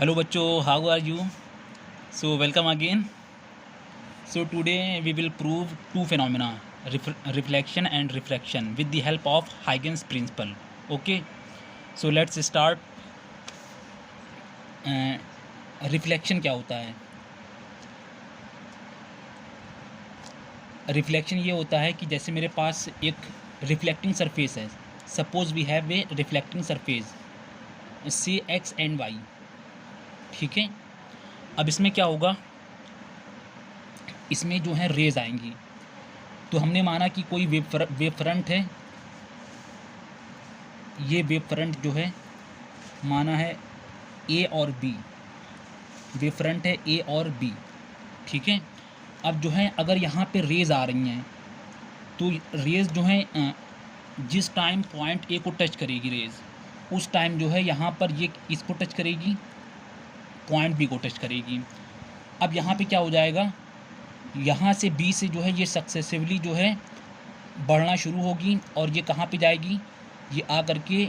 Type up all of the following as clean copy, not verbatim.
Hello bachcho, how are you? So welcome again. So today we will prove two phenomena, reflection and refraction with the help of Huygens principle. Okay. So let's start. Reflection क्या होता है? Reflection ये होता है कि जैसे मेरे पास एक रिफ्लेक्टिंग सरफेस है. Suppose we have a reflecting surface से एक्स एंड वाई. ठीक है. अब इसमें क्या होगा, इसमें जो है रेज आएंगी. तो हमने माना कि कोई वेव फ्रंट है. ये वेव फ्रंट जो है माना है ए और बी. वेव फ्रंट है ए और बी. ठीक है. अब जो है अगर यहाँ पे रेज आ रही हैं तो रेज जो है जिस टाइम पॉइंट ए को टच करेगी रेज, उस टाइम जो है यहाँ पर ये इसको टच करेगी, पॉइंट बी को टच करेगी. अब यहाँ पे क्या हो जाएगा, यहाँ से बी से जो है ये सक्सेसिवली जो है बढ़ना शुरू होगी और ये कहाँ पे जाएगी, ये आ करके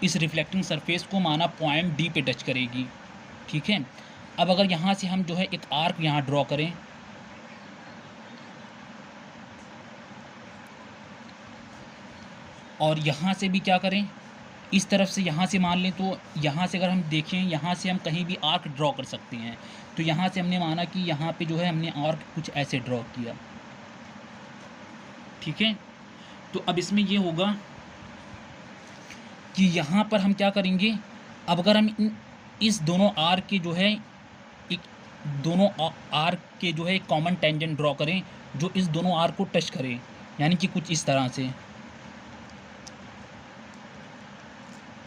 इस रिफ्लेक्टिंग सरफेस को माना पॉइंट डी पे टच करेगी. ठीक है. अब अगर यहाँ से हम जो है एक आर्क यहाँ ड्रॉ करें, और यहाँ से भी क्या करें, इस तरफ से यहाँ से मान लें, तो यहाँ से अगर हम देखें, यहाँ से हम कहीं भी आर्क ड्रॉ कर सकते हैं. तो यहाँ से हमने माना कि यहाँ पे जो है हमने आर्क कुछ ऐसे ड्रॉ किया. ठीक है. तो अब इसमें ये होगा कि यहाँ पर हम क्या करेंगे, अब अगर हम इस दोनों आर्क के जो है एक दोनों आर्क के जो है एक कॉमन टेंजेंट ड्रॉ करें जो इस दोनों आर्क को टच करे, यानी कि कुछ इस तरह से,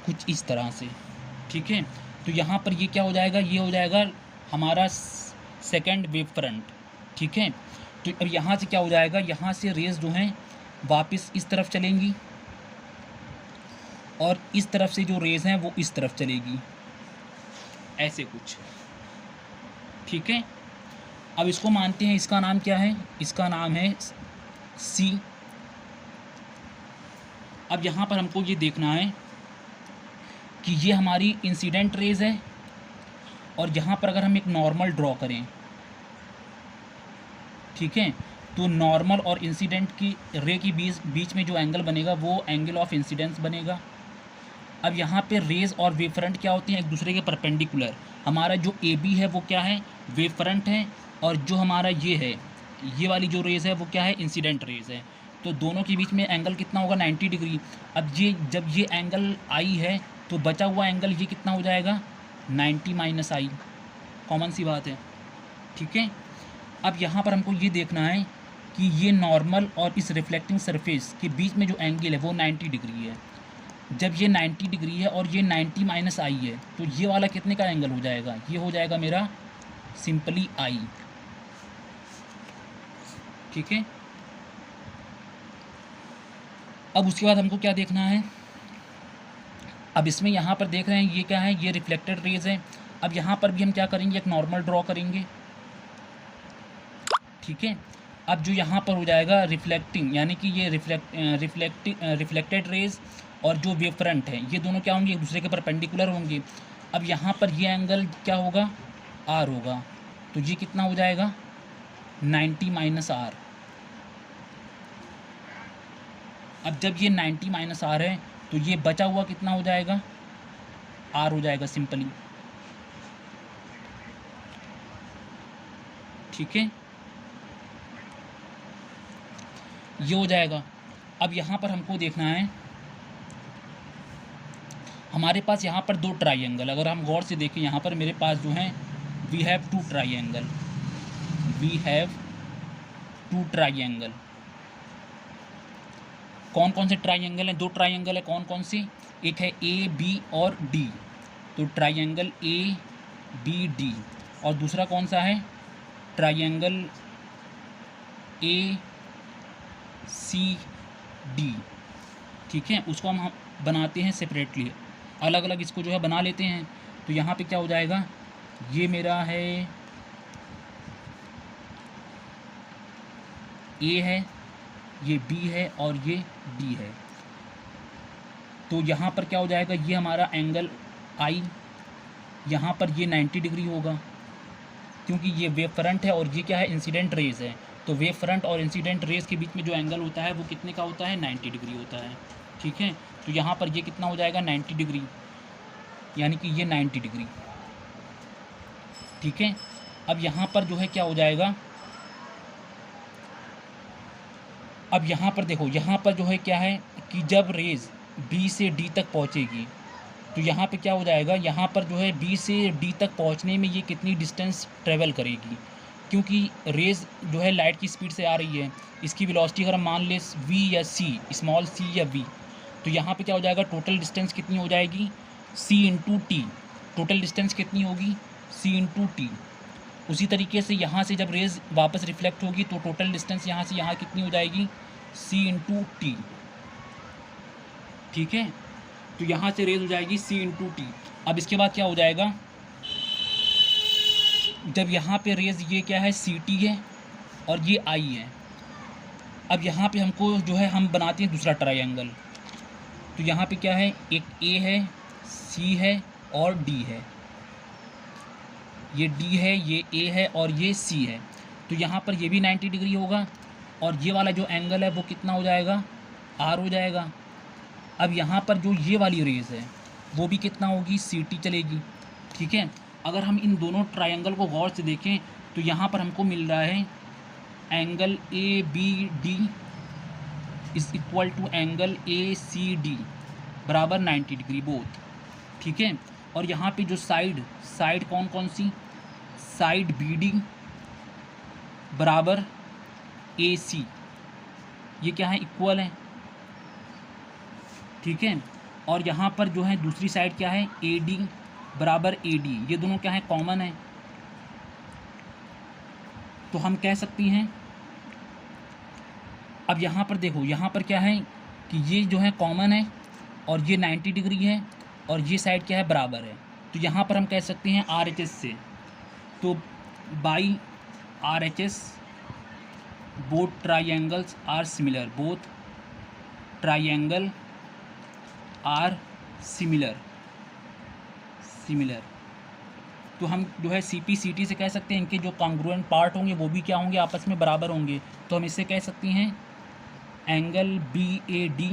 कुछ इस तरह से. ठीक है. तो यहाँ पर ये क्या हो जाएगा, ये हो जाएगा हमारा सेकंड वेव फ्रंट. ठीक है. तो अब यहाँ से क्या हो जाएगा, यहाँ से रेज जो हैं वापस इस तरफ चलेंगी और इस तरफ से जो रेज हैं वो इस तरफ चलेगी, ऐसे कुछ. ठीक है. अब इसको मानते हैं, इसका नाम क्या है, इसका नाम है सी. अब यहाँ पर हमको ये देखना है कि ये हमारी इंसिडेंट रेज है, और यहाँ पर अगर हम एक नॉर्मल ड्रॉ करें, ठीक है, तो नॉर्मल और इंसिडेंट की रे की बीच में जो एंगल बनेगा वो एंगल ऑफ इंसिडेंस बनेगा. अब यहाँ पे रेज और वेव फ्रंट क्या होते हैं, एक दूसरे के परपेंडिकुलर. हमारा जो ए बी है वो क्या है, वेव फ्रंट है, और जो हमारा ये है, ये वाली जो रेज है वो क्या है, इंसिडेंट रेज है. तो दोनों के बीच में एंगल कितना होगा, 90 डिग्री. अब ये जब ये एंगल आई है तो बचा हुआ एंगल ये कितना हो जाएगा, 90 माइनस आई. कॉमन सी बात है. ठीक है. अब यहाँ पर हमको ये देखना है कि ये नॉर्मल और इस रिफ्लेक्टिंग सरफेस के बीच में जो एंगल है वो 90 डिग्री है. जब ये 90 डिग्री है और ये 90 माइनस आई है, तो ये वाला कितने का एंगल हो जाएगा, ये हो जाएगा मेरा सिंपली आई. ठीक है. अब उसके बाद हमको क्या देखना है, अब इसमें यहाँ पर देख रहे हैं ये क्या है, ये रिफ्लेक्टेड रेज है. अब यहाँ पर भी हम क्या करेंगे, एक नॉर्मल ड्रॉ करेंगे. ठीक है. अब जो यहाँ पर हो जाएगा रिफ्लेक्टिंग, यानी कि ये रिफ्लेक्टेड रेज और जो वेव फ्रंट है ये दोनों क्या होंगे, एक दूसरे के परपेंडिकुलर होंगे. अब यहाँ पर ये एंगल क्या होगा, आर होगा. तो ये कितना हो जाएगा, 90 माइनस आर. अब जब ये 90 माइनस आर है तो ये बचा हुआ कितना हो जाएगा, आर हो जाएगा सिंपली. ठीक है. ये हो जाएगा. अब यहाँ पर हमको देखना है, हमारे पास यहाँ पर दो ट्राइंगल, अगर हम गौर से देखें यहाँ पर मेरे पास जो हैं we have two triangle, we have two triangle. कौन कौन से ट्राइंगल हैं, दो ट्राइंगल है. कौन कौन से, एक है ए बी और डी. तो ट्राइंगल ए बी डी. और दूसरा कौन सा है, ट्राइंगल ए सी डी. ठीक है. उसको हम बनाते हैं सेपरेटली, अलग अलग इसको जो है बना लेते हैं. तो यहाँ पे क्या हो जाएगा, ये मेरा है ए है, ये बी है और ये डी है. तो यहाँ पर क्या हो जाएगा, ये हमारा एंगल आई यहाँ पर ये 90 डिग्री होगा, क्योंकि ये वेव फ्रंट है और ये क्या है, इंसिडेंट रेज है। तो वेव फ्रंट और इंसिडेंट रेज के बीच में जो एंगल होता है वो कितने का होता है, 90 डिग्री होता है। ठीक है, तो यहाँ पर ये कितना हो जाएगा, 90 डिग्री, यानी कि ये 90 डिग्री। ठीक है, अब यहाँ पर जो है क्या हो जाएगा, अब यहाँ पर देखो, यहाँ पर जो है क्या है कि जब रेज बी से डी तक पहुँचेगी तो यहाँ पे क्या हो जाएगा, यहाँ पर जो है बी से डी तक पहुँचने में ये कितनी डिस्टेंस ट्रेवल करेगी, क्योंकि रेज जो है लाइट की स्पीड से आ रही है, इसकी वेलोसिटी अगर हम मान लें वी या सी, स्मॉल सी या वी, तो यहाँ पे क्या हो जाएगा, टोटल डिस्टेंस कितनी हो जाएगी, सी इंटू टी। टोटल डिस्टेंस कितनी होगी, सी इंटू टी। उसी तरीके से यहाँ से जब रेज वापस रिफ्लेक्ट होगी तो टोटल डिस्टेंस यहाँ से यहाँ कितनी हो जाएगी, सी इंटू टी। ठीक है, तो यहाँ से रेज हो जाएगी सी इंटू टी। अब इसके बाद क्या हो जाएगा, जब यहाँ पे रेज ये क्या है, सी टी है और ये आई है। अब यहाँ पे हमको जो है हम बनाते हैं दूसरा ट्रायंगल। तो यहाँ पे क्या है, एक ए है, सी है और डी है। ये डी है, ये ए है और ये सी है। तो यहाँ पर ये भी 90 डिग्री होगा और ये वाला जो एंगल है वो कितना हो जाएगा, आर हो जाएगा। अब यहाँ पर जो ये वाली रेज है वो भी कितना होगी, सी टी चलेगी। ठीक है, अगर हम इन दोनों ट्रायंगल को गौर से देखें तो यहाँ पर हमको मिल रहा है angle A B D is equal to angle A C D बराबर 90 डिग्री बोथ। ठीक है, और यहाँ पे जो साइड कौन कौन सी, साइड बी डी बराबर ए सी, ये क्या है, इक्वल है। ठीक है, और यहाँ पर जो है दूसरी साइड क्या है, ए डी बराबर ए डी, ये दोनों क्या है, कॉमन है। तो हम कह सकती हैं, अब यहाँ पर देखो, यहाँ पर क्या है कि ये जो है कॉमन है और ये 90 डिग्री है और ये साइड क्या है, बराबर है। तो यहाँ पर हम कह सकते हैं आर एच एस से, तो by R H S both triangles are similar, both triangle are similar. तो हम जो है सी पी सी टी से कह सकते हैं इनके जो कॉन्ग्रुएंट पार्ट होंगे वो भी क्या होंगे, आपस में बराबर होंगे। तो हम इससे कह सकते हैं एंगल बी ए डी